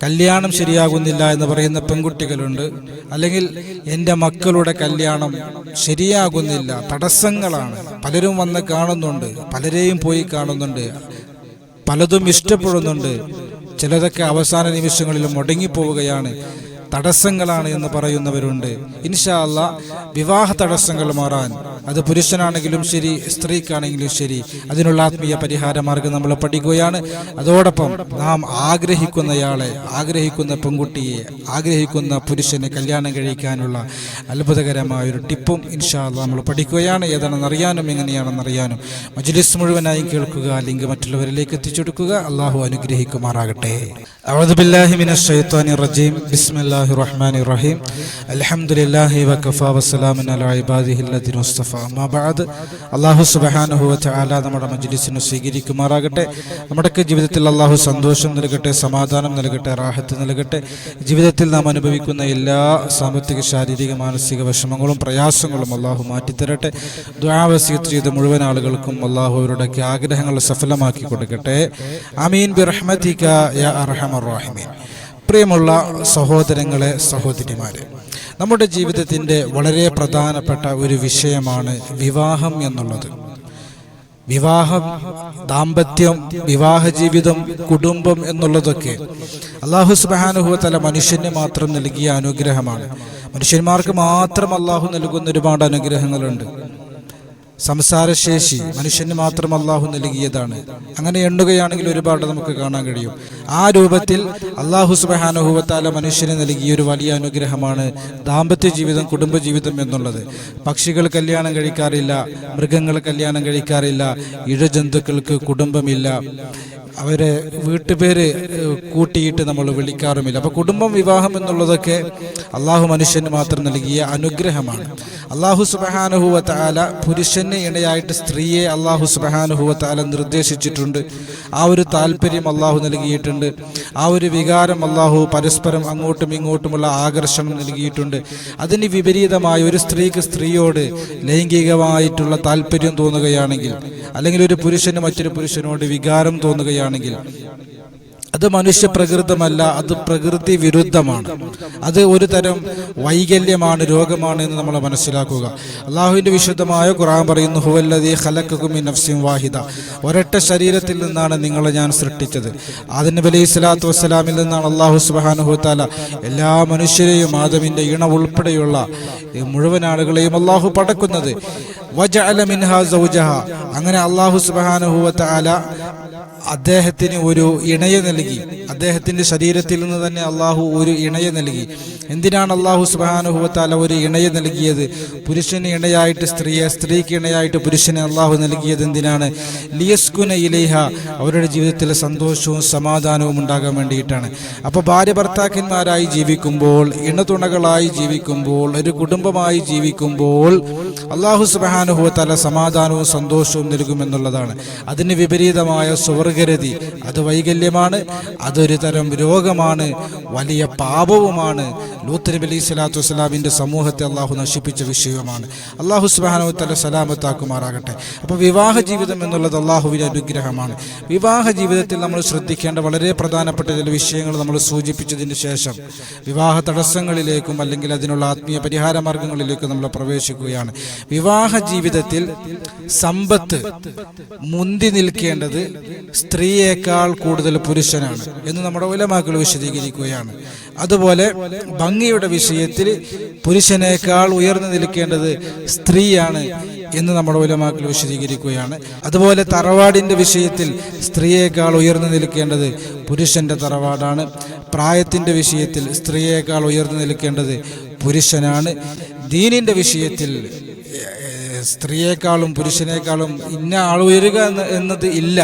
കല്യാണം ശരിയാകുന്നില്ല എന്ന് പറയുന്ന പെൺകുട്ടികളുണ്ട്. അല്ലെങ്കിൽ എൻ്റെ മക്കളുടെ കല്യാണം ശരിയാകുന്നില്ല, തടസ്സങ്ങളാണ്. പലരും വന്ന് കാണുന്നുണ്ട്, പലരെയും പോയി കാണുന്നുണ്ട്, പലതും ഇഷ്ടപ്പെടുന്നുണ്ട്. ചിലതൊക്കെ അവസാന നിമിഷങ്ങളിൽ മുടങ്ങിപ്പോവുകയാണ്, തടസ്സങ്ങളാണ് എന്ന് പറയുന്നവരുണ്ട്. ഇൻഷാ അല്ലാഹ് വിവാഹ തടസ്സങ്ങൾ മാറാൻ, അത് പുരുഷനാണെങ്കിലും ശരി സ്ത്രീക്കാണെങ്കിലും ശരി, അതിനുള്ള ആത്മീയ പരിഹാര മാർഗം നമ്മൾ പഠിക്കുകയാണ്. അതോടൊപ്പം നാം ആഗ്രഹിക്കുന്നയാളെ, ആഗ്രഹിക്കുന്ന പെൺകുട്ടിയെ, ആഗ്രഹിക്കുന്ന പുരുഷനെ കല്യാണം കഴിക്കാനുള്ള അത്ഭുതകരമായ ഒരു ടിപ്പും ഇൻഷാ അല്ലാഹ് നമ്മൾ പഠിക്കുകയാണ്. ഏതാണെന്ന് അറിയാനും എങ്ങനെയാണെന്ന് അറിയാനും മജ്ലിസ് മുഴുവനായി കേൾക്കുക, ലിങ്ക് മറ്റുള്ളവരിലേക്ക് എത്തിച്ചെടുക്കുക. അള്ളാഹു അനുഗ്രഹിക്കുമാറാകട്ടെ. അഊദു ബില്ലാഹി മിനശ് ശൈത്വാനിർ റജീം. ബിസ്മില്ലാഹിർ റഹ്മാനിർ റഹീം. അൽഹംദുലില്ലാഹി വകഫാ വസ്സലാമുൻ അലാ ഇബാദിഹില്ലദീന മുസ്തഫ. അമ്മാ ബഅദ്. അല്ലാഹു സുബ്ഹാനഹു വ തആല നമ്മുടെ മജ്ലിസിനെ സ്വീകരിക്കുമാറാകട്ടെ. നമ്മുടെയൊക്കെ ജീവിതത്തിൽ അല്ലാഹു സന്തോഷം നൽകട്ടെ, സമാധാനം നൽകട്ടെ, റാഹത്ത് നൽകട്ടെ. ജീവിതത്തിൽ നാം അനുഭവിക്കുന്ന എല്ലാ സാമ്പത്തിക, ശാരീരിക, മാനസിക വിഷമങ്ങളും പ്രയാസങ്ങളും അല്ലാഹു മാറ്റിത്തരട്ടെ. ദുആ വസിയത്ത് ചെയ്ത മുഴുവൻ ആളുകൾക്കും അല്ലാഹു അവരുടെയൊക്കെ ആഗ്രഹങ്ങൾ സഫലമാക്കി കൊടുക്കട്ടെ. ആമീൻ ബിറഹ്മതിക യാ അർഹമർ റഹീമീൻ. പ്രിയമുള്ള സഹോദരങ്ങളെ, സഹോദരിമാരെ, നമ്മുടെ ജീവിതത്തിൻ്റെ വളരെ പ്രധാനപ്പെട്ട ഒരു വിഷയമാണ് വിവാഹം എന്നുള്ളത്. വിവാഹം, ദാമ്പത്യം, വിവാഹ ജീവിതം, കുടുംബം എന്നുള്ളതൊക്കെ അല്ലാഹു സുബ്ഹാനഹു വ തആല മനുഷ്യന് മാത്രം നൽകിയ അനുഗ്രഹമാണ്. മനുഷ്യന്മാർക്ക് മാത്രം അല്ലാഹു നൽകുന്ന ഒരുപാട് അനുഗ്രഹങ്ങളുണ്ട്. സംസാരശേഷി മനുഷ്യന് മാത്രം അല്ലാഹു നൽകിയതാണ്. അങ്ങനെ എണ്ണുകയാണെങ്കിൽ ഒരുപാട് നമുക്ക് കാണാൻ കഴിയും. ആ രൂപത്തിൽ അല്ലാഹു സുബ്ഹാനഹു വ തആല മനുഷ്യന് നൽകിയ ഒരു വലിയ അനുഗ്രഹമാണ് ദാമ്പത്യ ജീവിതം, കുടുംബജീവിതം എന്നുള്ളത്. പക്ഷികൾ കല്യാണം കഴിക്കാറില്ല, മൃഗങ്ങൾ കല്യാണം കഴിക്കാറില്ല, ഇഴജന്തുക്കൾക്ക് കുടുംബമില്ല, അവരെ വീട്ടുപേര് കൂട്ടിയിട്ട് നമ്മൾ വിളിക്കാറുമില്ല. അപ്പോൾ കുടുംബം, വിവാഹം എന്നുള്ളതൊക്കെ അള്ളാഹു മനുഷ്യന് മാത്രം നൽകിയ അനുഗ്രഹമാണ്. അള്ളാഹു സുബ്ഹാനഹു വ തആല പുരുഷന് ഇണയായിട്ട് സ്ത്രീയെ അള്ളാഹു സുബ്ഹാനഹു വ തആല നിർദ്ദേശിച്ചിട്ടുണ്ട്. ആ ഒരു താല്പര്യം അള്ളാഹു നൽകിയിട്ടുണ്ട്. ആ ഒരു വികാരം അള്ളാഹു പരസ്പരം അങ്ങോട്ടും ഇങ്ങോട്ടുമുള്ള ആകർഷണം നൽകിയിട്ടുണ്ട്. അതിന് വിപരീതമായ ഒരു സ്ത്രീക്ക് സ്ത്രീയോട് ലൈംഗികമായിട്ടുള്ള താല്പര്യം തോന്നുകയാണെങ്കിൽ, അല്ലെങ്കിൽ ഒരു പുരുഷന് മറ്റൊരു പുരുഷനോട് വികാരം തോന്നുകയാണെങ്കിൽ, അത് മനുഷ്യ പ്രകൃതമല്ല, അത് പ്രകൃതി വിരുദ്ധമാണ്. അത് ഒരു തരം വൈകല്യമാണ്, രോഗമാണ് എന്ന് നമ്മൾ മനസ്സിലാക്കുക. അള്ളാഹുവിൻ്റെ വിശുദ്ധമായ ഖുർആൻ പറയുന്നു, ഹുവല്ലദീ ഖലഖകും മിൻ നഫ്സിൻ വാഹിദ. ഒരൊറ്റ ശരീരത്തിൽ നിന്നാണ് നിങ്ങളെ ഞാൻ സൃഷ്ടിച്ചത്. ആദം നബി അലൈഹി സ്വലാത്തു വസ്സലാമിൽ നിന്നാണ് അള്ളാഹു സുബ്ഹാനഹു വ തആല എല്ലാ മനുഷ്യരെയും, ആദമിൻ്റെ ഇണ ഉൾപ്പെടെയുള്ള മുഴുവൻ ആളുകളെയും അള്ളാഹു പടക്കുന്നത്. വജഅല മിൻഹാ സൗജഹ. അങ്ങനെ അള്ളാഹു സുബ്ഹാനഹു വ തആല അദ്ദേഹത്തിന് ഒരു ഇണയെ നൽകി. അദ്ദേഹത്തിൻ്റെ ശരീരത്തിൽ നിന്ന് തന്നെ അള്ളാഹു ഒരു ഇണയെ നൽകി. എന്തിനാണ് അള്ളാഹു സുബ്ഹാനഹു വ തആല ഒരു ഇണയെ നൽകിയത്? പുരുഷന് ഇണയായിട്ട് സ്ത്രീയെ, സ്ത്രീക്ക് ഇണയായിട്ട് പുരുഷനെ അള്ളാഹു നൽകിയത് എന്തിനാണ്? ലിയസ്കുന ഇലൈഹ. അവരുടെ ജീവിതത്തിൽ സന്തോഷവും സമാധാനവും ഉണ്ടാകാൻ വേണ്ടിയിട്ടാണ്. അപ്പോൾ ഭാര്യ ഭർത്താക്കന്മാരായി ജീവിക്കുമ്പോൾ, ഇണതുണകളായി ജീവിക്കുമ്പോൾ, ഒരു കുടുംബമായി ജീവിക്കുമ്പോൾ അള്ളാഹു സുബ്ഹാനഹു വ തആല സമാധാനവും സന്തോഷവും നൽകുമെന്നുള്ളതാണ്. അതിന് വിപരീതമായ സ്വർഗരതി, അത് വൈകല്യമാണ്, അതൊരു തരം രോഗമാണ്, വലിയ പാപവുമാണ്. ലൂത്ത് നബി അലൈഹി സ്വലാത്തു വസ്സലാമിൻ്റെ സമൂഹത്തെ അള്ളാഹു നശിപ്പിച്ച വിഷയമാണ്. അള്ളാഹു സുബ്ഹാനഹു വ തആല സലാമത്താക്കുമാറാകട്ടെ. അപ്പോൾ വിവാഹ ജീവിതം എന്നുള്ളത് അള്ളാഹുവിൻ്റെ അനുഗ്രഹമാണ്. വിവാഹ ജീവിതത്തിൽ നമ്മൾ ശ്രദ്ധിക്കേണ്ട വളരെ പ്രധാനപ്പെട്ട ചില വിഷയങ്ങൾ നമ്മൾ സൂചിപ്പിച്ചതിന് ശേഷം വിവാഹ തടസ്സങ്ങളിലേക്കും അല്ലെങ്കിൽ അതിനുള്ള ആത്മീയ പരിഹാര മാർഗങ്ങളിലേക്കും നമ്മൾ പ്രവേശിക്കുകയാണ്. വിവാഹ ജീവിതത്തിൽ സമ്പത്ത് മുന്തി നിൽക്കേണ്ടത് സ്ത്രീയേക്കാൾ കൂടുതൽ പുരുഷനാണ് എന്ന് നമ്മുടെ ഉലമാക്കൾ വിശദീകരിക്കുകയാണ്. അതുപോലെ ഭംഗിയുടെ വിഷയത്തിൽ പുരുഷനേക്കാൾ ഉയർന്നു നിൽക്കേണ്ടത് സ്ത്രീയാണ് എന്ന് നമ്മുടെ ഉലമാക്കൾ വിശദീകരിക്കുകയാണ്. അതുപോലെ തറവാടിൻ്റെ വിഷയത്തിൽ സ്ത്രീയേക്കാൾ ഉയർന്നു നിൽക്കേണ്ടത് പുരുഷൻ്റെ തറവാടാണ്. പ്രായത്തിൻ്റെ വിഷയത്തിൽ സ്ത്രീയേക്കാൾ ഉയർന്നു നിൽക്കേണ്ടത് പുരുഷനാണ്. ദീനിൻ്റെ വിഷയത്തിൽ സ്ത്രീയേക്കാളും പുരുഷനേക്കാളും ഇന്ന ആൾ ഉയരുക എന്നത് ഇല്ല.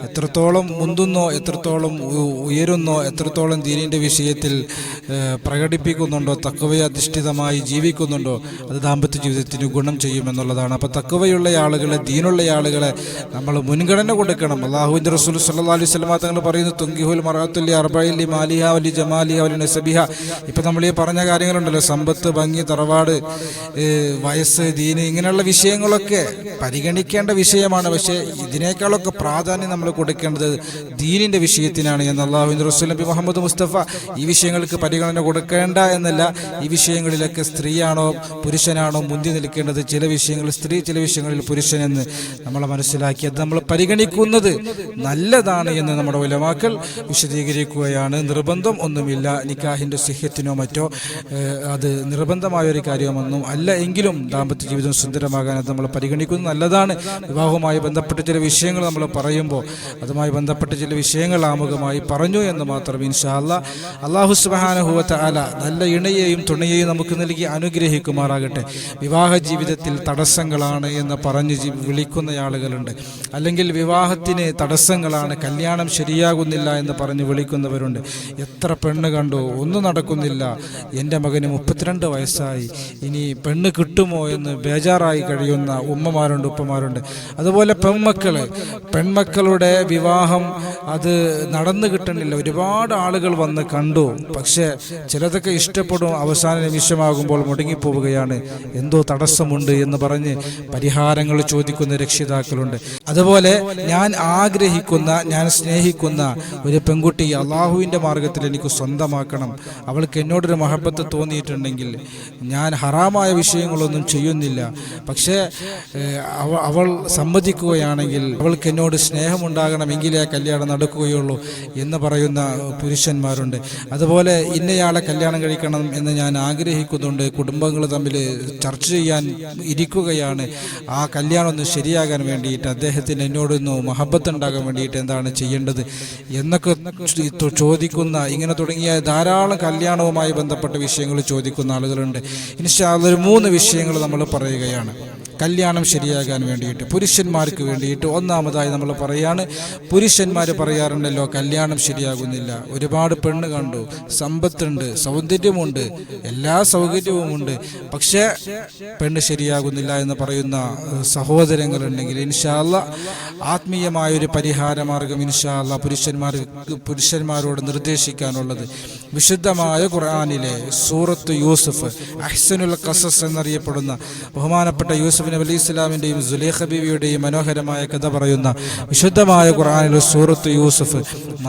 എത്രത്തോളം മുന്തുന്നോ, എത്രത്തോളം ഉയരുന്നോ, എത്രത്തോളം ദീനിൻ്റെ വിഷയത്തിൽ പ്രകടിപ്പിക്കുന്നുണ്ടോ, തഖ്വയധിഷ്ഠിതമായി ജീവിക്കുന്നുണ്ടോ, അത് ദാമ്പത്യ ജീവിതത്തിന് ഗുണം ചെയ്യുമെന്നുള്ളതാണ്. അപ്പോൾ തഖ്വയുള്ള ആളുകളെ, ദീനുള്ള ആളുകളെ നമ്മൾ മുൻഗണന കൊടുക്കണം. അല്ലാഹുവിൻ്റെ റസൂൽ സല്ലല്ലാഹു അലൈഹി വസല്ലം തങ്ങൾ പറയുന്നു, തുങ്കിഹുൽ മറഅത്തുൽ അർബഇൻ ലി മാലിഹ വലി ജമാലിഹ വലി നസബിഹ. ഇപ്പം നമ്മൾ ഈ പറഞ്ഞ കാര്യങ്ങളുണ്ടല്ലോ, സമ്പത്ത്, ഭംഗി, തറവാട്, വയസ്സ്, ദീന്, ഇങ്ങനെയുള്ള വിഷയങ്ങളൊക്കെ പരിഗണിക്കേണ്ട വിഷയമാണ്. പക്ഷേ ഇതിനേക്കാളൊക്കെ പ്രാധാന്യം നമ്മൾ കൊടുക്കേണ്ടത് ദീനിൻ്റെ വിഷയത്തിനാണ് എന്ന് അല്ലാഹുവിൻ്റെ റസൂൽ നബി മുഹമ്മദ് മുസ്തഫ ഈ വിഷയങ്ങൾക്ക് പരിഗണന കൊടുക്കേണ്ട എന്നല്ല, ഈ വിഷയങ്ങളിലൊക്കെ സ്ത്രീയാണോ പുരുഷനാണോ മുന്തി നിൽക്കേണ്ടത്, ചില വിഷയങ്ങളിൽ സ്ത്രീ ചില വിഷയങ്ങളിൽ പുരുഷൻ എന്ന് നമ്മൾ മനസ്സിലാക്കി അത് നമ്മൾ പരിഗണിക്കുന്നത് നല്ലതാണ് എന്ന് നമ്മുടെ ഉലമാക്കൾ വിശദീകരിക്കുകയാണ്. നിർബന്ധം ഒന്നുമില്ല നിക്കാഹിൻ്റെ സിഹ്ഹത്തിനോ മറ്റോ, അത് നിർബന്ധമായ ഒരു കാര്യമൊന്നും അല്ല. എങ്കിലും ദാമ്പത്യ ജീവിതം സുന്ദരമാകാൻ അത് നമ്മൾ പരിഗണിക്കുന്നത് നല്ലതാണ്. വിവാഹവുമായി ബന്ധപ്പെട്ട ചില വിഷയങ്ങൾ നമ്മൾ പറയുമ്പോൾ അതുമായി ബന്ധപ്പെട്ട ചില വിഷയങ്ങൾ ആമുഖമായി പറഞ്ഞു എന്ന് മാത്രം. ഇൻഷാ അല്ലാഹ് അല്ലാഹു സുബ്ഹാനഹു വ തആല നല്ല ഇണയെയും തുണയെയും നമുക്ക് നൽകി അനുഗ്രഹിക്കുമാറാകട്ടെ. വിവാഹ ജീവിതത്തിൽ തടസ്സങ്ങളാണ് എന്ന് പറഞ്ഞ് വിളിക്കുന്ന ആളുകളുണ്ട്, അല്ലെങ്കിൽ വിവാഹത്തിന് തടസ്സങ്ങളാണ്, കല്യാണം ശരിയാകുന്നില്ല എന്ന് പറഞ്ഞ് വിളിക്കുന്നവരുണ്ട്. എത്ര പെണ്ണ് കണ്ടു, ഒന്നും നടക്കുന്നില്ല, എൻ്റെ മകന് 32 വയസ്സായി, ഇനി പെണ്ണ് കിട്ടുമോ എന്ന് ബേജാറായി കഴിയുന്ന ഉമ്മമാരുണ്ട്, ഉപ്പമാരുണ്ട്. അതുപോലെ പെൺമക്കളുടെ വിവാഹം അത് നടന്നു കിട്ടണില്ല. ഒരുപാട് ആളുകൾ വന്ന് കണ്ടു, പക്ഷേ ചിലതൊക്കെ ഇഷ്ടപ്പെടും, അവസാന നിമിഷമാകുമ്പോൾ മുടങ്ങിപ്പോവുകയാണ്, എന്തോ തടസ്സമുണ്ട് എന്ന് പറഞ്ഞ് പരിഹാരങ്ങൾ ചോദിക്കുന്ന രക്ഷിതാക്കളുണ്ട്. അതുപോലെ ഞാൻ ആഗ്രഹിക്കുന്ന, ഞാൻ സ്നേഹിക്കുന്ന ഒരു പെൺകുട്ടി അള്ളാഹുവിൻ്റെ മാർഗത്തിൽ എനിക്ക് സ്വന്തമാക്കണം, അവൾക്ക് എന്നോടൊരു മഹബത്ത് തോന്നിയിട്ടുണ്ടെങ്കിൽ ഞാൻ ഹറാമായ വിഷയങ്ങളൊന്നും ചെയ്യുന്നില്ല, പക്ഷേ അവൾ സമ്മതിക്കുകയാണെങ്കിൽ അവൾക്ക് എന്നോട് സ്നേഹമുണ്ടാകണമെങ്കിലേ കല്യാണം നടക്കുകയുള്ളൂ എന്ന് പറയുന്ന പുരുഷന്മാരുണ്ട്. അതുപോലെ ഇന്നയാളെ കല്യാണം കഴിക്കണം എന്ന് ഞാൻ ആഗ്രഹിക്കുന്നുണ്ട്, കുടുംബങ്ങൾ തമ്മിൽ ചർച്ച ചെയ്യാൻ ഇരിക്കുകയാണ്, ആ കല്യാണം ഒന്ന് ശരിയാകാൻ വേണ്ടിയിട്ട് അദ്ദേഹത്തിന് എന്നോടൊന്ന് മഹബത്ത് ഉണ്ടാകാൻ വേണ്ടിയിട്ട് എന്താണ് ചെയ്യേണ്ടത് എന്നൊക്കെ ചോദിക്കുന്ന, ഇങ്ങനെ തുടങ്ങിയ ധാരാളം കല്യാണവുമായി ബന്ധപ്പെട്ട വിഷയങ്ങൾ ചോദിക്കുന്ന ആളുകളുണ്ട്. ഇൻഷാ അല്ലാഹ് 3 വിഷയങ്ങൾ നമ്മൾ പറയുകയാണ് കല്യാണം ശരിയാകാൻ വേണ്ടിയിട്ട്, പുരുഷന്മാർക്ക് വേണ്ടിയിട്ട്. ഒന്നാമതായി നമ്മൾ പറയാണ്, പുരുഷന്മാർ പറയാറുണ്ടല്ലോ കല്യാണം ശരിയാകുന്നില്ല, ഒരുപാട് പെണ്ണ് കണ്ടു, സമ്പത്തുണ്ട്, സൗന്ദര്യമുണ്ട്, എല്ലാ സൗകര്യവുമുണ്ട്, പക്ഷേ പെണ്ണ് ശരിയാകുന്നില്ല എന്ന് പറയുന്ന സഹോദരങ്ങളുണ്ടെങ്കിൽ ഇൻഷാ അല്ലാഹ് ആത്മീയമായൊരു പരിഹാര മാർഗം ഇൻഷാ അല്ലാഹ് പുരുഷന്മാരോട് നിർദ്ദേശിക്കാനുള്ളത് വിശുദ്ധമായ ഖുർആനിലെ സൂറത്ത് യൂസുഫ്, അഹ്സനുൽ ഖസസ് എന്നറിയപ്പെടുന്ന ബഹുമാനപ്പെട്ട യൂസുഫ് നബി അലൈഹി ഇസ്ലാമിൻ്റെയും സുലൈഖ ബീവിയുടെയും മനോഹരമായ കഥ പറയുന്ന വിശുദ്ധമായ ഖുർആനിലെ സൂറത്ത് യൂസുഫ്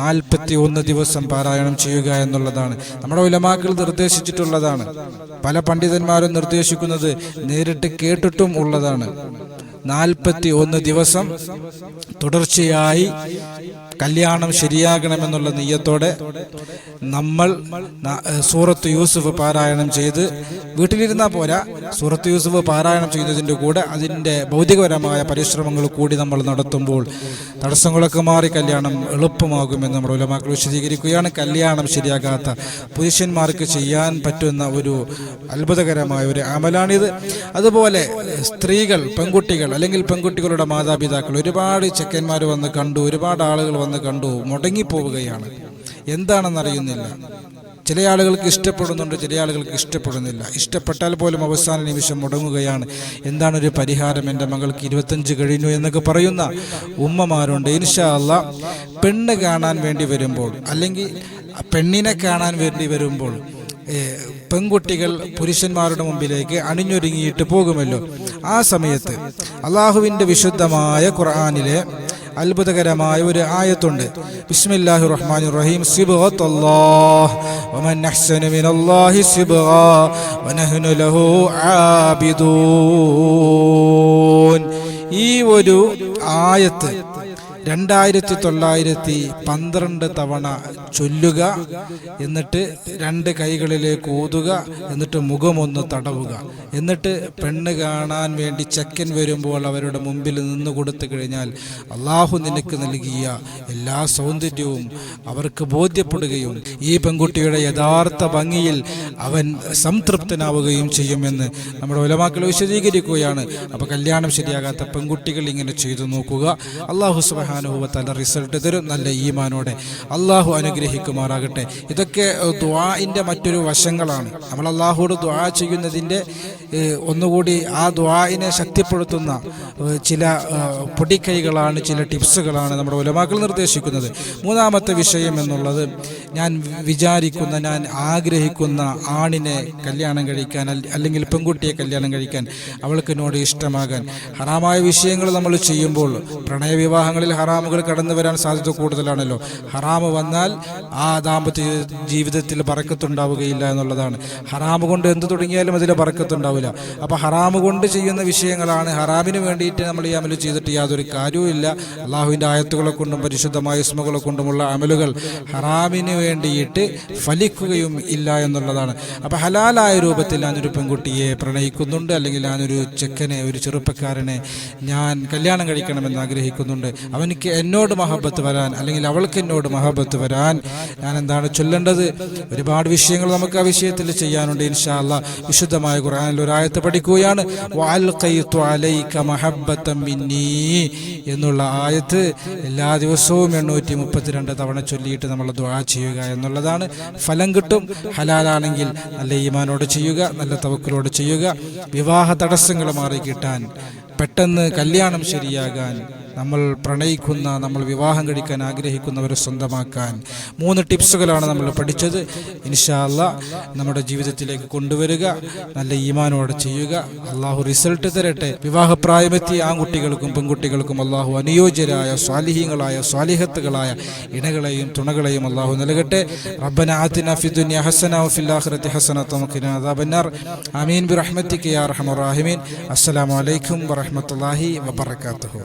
41 ദിവസം പാരായണം ചെയ്യുക എന്നുള്ളതാണ് നമ്മുടെ ഉലമാക്കൾ നിർദ്ദേശിച്ചിട്ടുള്ളതാണ്. പല പണ്ഡിതന്മാരും നിർദ്ദേശിക്കുന്നത് നേരിട്ട് കേട്ടിട്ടും ഉള്ളതാണ്. 41 ദിവസം തുടർച്ചയായി കല്യാണം ശരിയാകണമെന്നുള്ള നിയ്യത്തോടെ നമ്മൾ സൂറത്ത് യൂസുഫ് പാരായണം ചെയ്ത് വീട്ടിലിരുന്നാൽ പോരാ, സൂറത്ത് യൂസുഫ് പാരായണം ചെയ്യുന്നതിൻ്റെ കൂടെ അതിൻ്റെ ഭൗതികപരമായ പരിശ്രമങ്ങൾ കൂടി നമ്മൾ നടത്തുമ്പോൾ തടസ്സങ്ങളൊക്കെ മാറി കല്യാണം എളുപ്പമാകുമെന്ന് നമ്മുടെ ഉലമാക്കൾ വിശദീകരിക്കുകയാണ്. കല്യാണം ശരിയാകാത്ത പുരുഷന്മാർക്ക് ചെയ്യാൻ പറ്റുന്ന ഒരു അത്ഭുതകരമായ ഒരു അമലാണിത്. അതുപോലെ സ്ത്രീകൾ, പെൺകുട്ടികൾ അല്ലെങ്കിൽ പെൺകുട്ടികളുടെ മാതാപിതാക്കൾ ഒരുപാട് ചെക്കന്മാർ വന്ന് കണ്ടു, ഒരുപാട് ആളുകൾ വന്ന് കണ്ടു, മുടങ്ങിപ്പോവുകയാണ്. എന്താണെന്നറിയുന്നില്ല. ചില ആളുകൾക്ക് ഇഷ്ടപ്പെടുന്നുണ്ട്, ചില ആളുകൾക്ക് ഇഷ്ടപ്പെടുന്നില്ല. ഇഷ്ടപ്പെട്ടാൽ പോലും അവസാന നിമിഷം മുടങ്ങുകയാണ്. എന്താണൊരു പരിഹാരം? എൻ്റെ മകൾക്ക് 25 കഴിഞ്ഞു എന്നൊക്കെ പറയുന്ന ഉമ്മമാരുണ്ട്. ഇൻഷാ അല്ലാഹ് പെണ്ണ് കാണാൻ വേണ്ടി വരുമ്പോൾ അല്ലെങ്കിൽ പെണ്ണിനെ കാണാൻ വേണ്ടി വരുമ്പോൾ പെൺകുട്ടികൾ പുരുഷന്മാരുടെ മുമ്പിലേക്ക് അണിഞ്ഞൊരുങ്ങിയിട്ട് പോകുമല്ലോ. ആ സമയത്ത് അള്ളാഹുവിൻ്റെ വിശുദ്ധമായ ഖുർആനിലെ അത്ഭുതകരമായ ഒരു ആയത്തുണ്ട്. ബിസ്മില്ലാഹിർ റഹ്മാനിർ റഹീം. സിബ്ഗത്തുല്ലാഹ് വമൻ അഹ്സനു മിനല്ലാഹി സിബ്ഗാ വനഹ്നു ലഹു ആബിദൂൻ. ഈ ഒരു ആയത്ത് 2912 തവണ ചൊല്ലുക, എന്നിട്ട് 2 കൈകളിലേക്ക് ഊതുക, എന്നിട്ട് മുഖമൊന്ന് തടവുക, എന്നിട്ട് പെണ്ണ് കാണാൻ വേണ്ടി ചെക്കൻ വരുമ്പോൾ അവരുടെ മുമ്പിൽ നിന്ന് കൊടുത്തു കഴിഞ്ഞാൽ അള്ളാഹു നിനക്ക് നൽകിയ എല്ലാ സൗന്ദര്യവും അവർക്ക് ബോധ്യപ്പെടുകയും ഈ പെൺകുട്ടിയുടെ യഥാർത്ഥ ഭംഗിയിൽ അവൻ സംതൃപ്തനാവുകയും ചെയ്യുമെന്ന് നമ്മുടെ ഉലമാക്കൾ വിശദീകരിക്കുകയാണ്. അപ്പോൾ കല്യാണം ശരിയാകാത്ത പെൺകുട്ടികൾ ഇങ്ങനെ ചെയ്തു നോക്കുക. അള്ളാഹു സുബ്ഹാനഹു വ തആല റിസൾട്ട് തരും. നല്ല ഈമാനോടെ അള്ളാഹു അനുഗ്രഹിക്കുമാറാകട്ടെ. ഇതൊക്കെ ദുആഇൻ്റെ മറ്റൊരു വശങ്ങളാണ്. നമ്മൾ അള്ളാഹുവോട് ദുആ ചെയ്യുന്നതിൻ്റെ ഒന്നുകൂടി ആ ദുആഇനെ ശക്തിപ്പെടുത്തുന്ന ചില പൊടിക്കൈകളാണ്, ചില ടിപ്സുകളാണ് നമ്മുടെ ഉലമാക്കൾ നിർദ്ദേശിക്കുന്നത്. മൂന്നാമത്തെ വിഷയം എന്നുള്ളത് ഞാൻ വിചാരിക്കുന്ന, ഞാൻ ആഗ്രഹിക്കുന്ന ആണിനെ കല്യാണം കഴിക്കാൻ, അല്ലെങ്കിൽ പെൺകുട്ടിയെ കല്യാണം കഴിക്കാൻ, അവൾക്ക് എന്നോട് ഇഷ്ടമാകാൻ. ഹറാമായ വിഷയങ്ങൾ നമ്മൾ ചെയ്യുമ്പോൾ പ്രണയവിവാഹങ്ങളിൽ ഹറാമുകൾ കടന്നു വരാൻ സാധ്യത കൂടുതലാണല്ലോ. ഹറാമ് വന്നാൽ ആ ദാമ്പത്യ ജീവിതത്തിൽ ബറക്കത്തുണ്ടാവുകയില്ല എന്നുള്ളതാണ്. ഹറാമ് കൊണ്ട് എന്ത് തുടങ്ങിയാലും അതിൽ ബറക്കത്തുണ്ടാവില്ല. അപ്പോൾ ഹറാമ് കൊണ്ട് ചെയ്യുന്ന വിഷയങ്ങളാണ്. ഹറാമിന് വേണ്ടിയിട്ട് നമ്മൾ ഈ അമല് ചെയ്തിട്ട് യാതൊരു കാര്യവും ഇല്ല. അള്ളാഹുവിൻ്റെ ആയത്തുകളെ കൊണ്ടും പരിശുദ്ധമായ ഇസ്മുകളെ കൊണ്ടുമുള്ള അമലുകൾ ഹറാമിന് വേണ്ടിയിട്ട് ഫലിക്കുകയും ഇല്ല എന്നുള്ളതാണ്. അപ്പോൾ ഹലാലായ രൂപത്തിൽ ഞാനൊരു പെൺകുട്ടിയെ പ്രണയിക്കുന്നുണ്ട്, അല്ലെങ്കിൽ ഞാനൊരു ചെക്കനെ, ഒരു ചെറുപ്പക്കാരനെ ഞാൻ കല്യാണം കഴിക്കണമെന്ന് ആഗ്രഹിക്കുന്നുണ്ട്. അവനിക്ക് എന്നോട് മഹബത്ത് വരാൻ, അല്ലെങ്കിൽ അവൾക്ക് എന്നോട് മഹബത്ത് വരാൻ ഞാൻ എന്താണ് ചൊല്ലേണ്ടത്? ഒരുപാട് വിഷയങ്ങൾ നമുക്ക് ആ വിഷയത്തിൽ ചെയ്യാനുണ്ട്. ഇൻഷാ അല്ലാഹ് വിശുദ്ധമായ ഖുർആനിൽ ഒരു ആയത്ത് പഠിക്കുകയാണ്. വഅൽഖൈതു അലൈക മഹബ്ബതൻ മിന്നീ എന്നുള്ള ആയത്ത് എല്ലാ ദിവസവും 832 തവണ ചൊല്ലിയിട്ട് നമ്മൾ ദുആ ചെയ്യുക എന്നുള്ളതാണ്. ഫലം കിട്ടും. ഹലാലാണെങ്കിൽ നല്ല ഈമാനോട് ചെയ്യുക, നല്ല തവക്കുലോട് ചെയ്യുക. വിവാഹ തടസ്സങ്ങൾ മാറി കിട്ടാൻ, പെട്ടെന്ന് കല്യാണം ശരിയാകാൻ, നമ്മൾ പ്രണയിക്കുന്ന, നമ്മൾ വിവാഹം കഴിക്കാൻ ആഗ്രഹിക്കുന്നവരെ സ്വന്തമാക്കാൻ 3 ടിപ്സുകളാണ് നമ്മൾ പഠിച്ചത്. ഇൻഷാ അല്ലാഹ് നമ്മുടെ ജീവിതത്തിലേക്ക് കൊണ്ടുവരിക, നല്ല ഈമാനോടെ ചെയ്യുക. അള്ളാഹു റിസൾട്ട് തരട്ടെ. വിവാഹപ്രായമെത്തിയ ആൺകുട്ടികൾക്കും പെൺകുട്ടികൾക്കും അള്ളാഹു അനുയോജ്യരായ സ്വാലിഹീങ്ങളായ സ്വാലിഹത്തുകളായ ഇണകളെയും തുണകളെയും അള്ളാഹു നൽകട്ടെ. റബ്ബന ആതിനാ ഫിദ്ദുനിയ ഹസന വഫിൽ ആഖിറതി ഹസനത വഖിനാ അദാബന്നാർ. ആമീൻ ബിറഹ്മതിക യാ അർഹമർ റഹീമീൻ. അസ്സലാമു അലൈക്കും വറഹ്മത്തുള്ളാഹി വബറകാതുഹു.